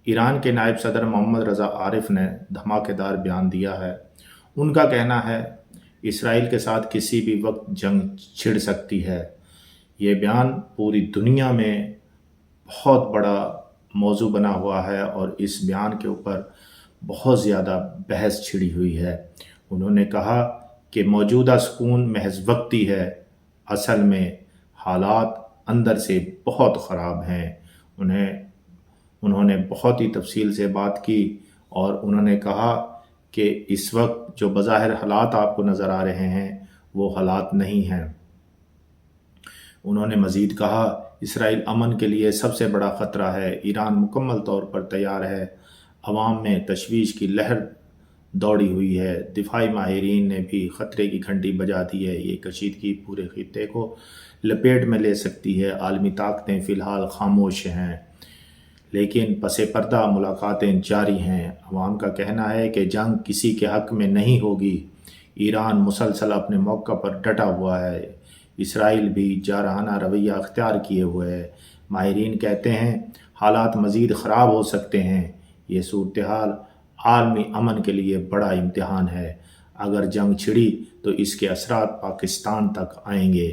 Iran के नायब सदर मोहम्मद रज़ा आरिफ ने धमाकेदार बयान दिया है। उनका कहना है इसराइल के साथ किसी भी वक्त जंग छिड़ सकती है। ये बयान पूरी दुनिया में बहुत बड़ा मौजू बना हुआ है और इस बयान के ऊपर बहुत ज़्यादा बहस छिड़ी हुई है। उन्होंने कहा कि मौजूदा सुकून महज वक्ती है, असल में हालात अंदर से बहुत ख़राब हैं। उन्होंने बहुत ही तफसील से बात की और उन्होंने कहा कि इस वक्त जो बज़ाहिर हालात आपको नज़र आ रहे हैं वो हालात नहीं हैं। उन्होंने मज़ीद कहा इसराइल अमन के लिए सबसे बड़ा ख़तरा है। ईरान मुकम्मल तौर पर तैयार है। अवाम में तशवीश की लहर दौड़ी हुई है। दिफाई माहिरीन ने भी ख़तरे की घंटी बजा दी है। ये कशीदगी पूरे खित्ते को लपेट में ले सकती है। आलमी ताकतें फ़िलहाल खामोश हैं, लेकिन पसे पर्दा मुलाकातें जारी हैं। अवाम का कहना है कि जंग किसी के हक़ में नहीं होगी। ईरान मुसलसल अपने मौक़ा पर डटा हुआ है। इसराइल भी जारहाना रवैया अख्तियार किए हुए है। माहिरीन कहते हैं हालात मज़ीद ख़राब हो सकते हैं। ये सूरत हाल आलमी अमन के लिए बड़ा इम्तिहान है। अगर जंग छिड़ी तो इसके असरात पाकिस्तान तक आएंगे।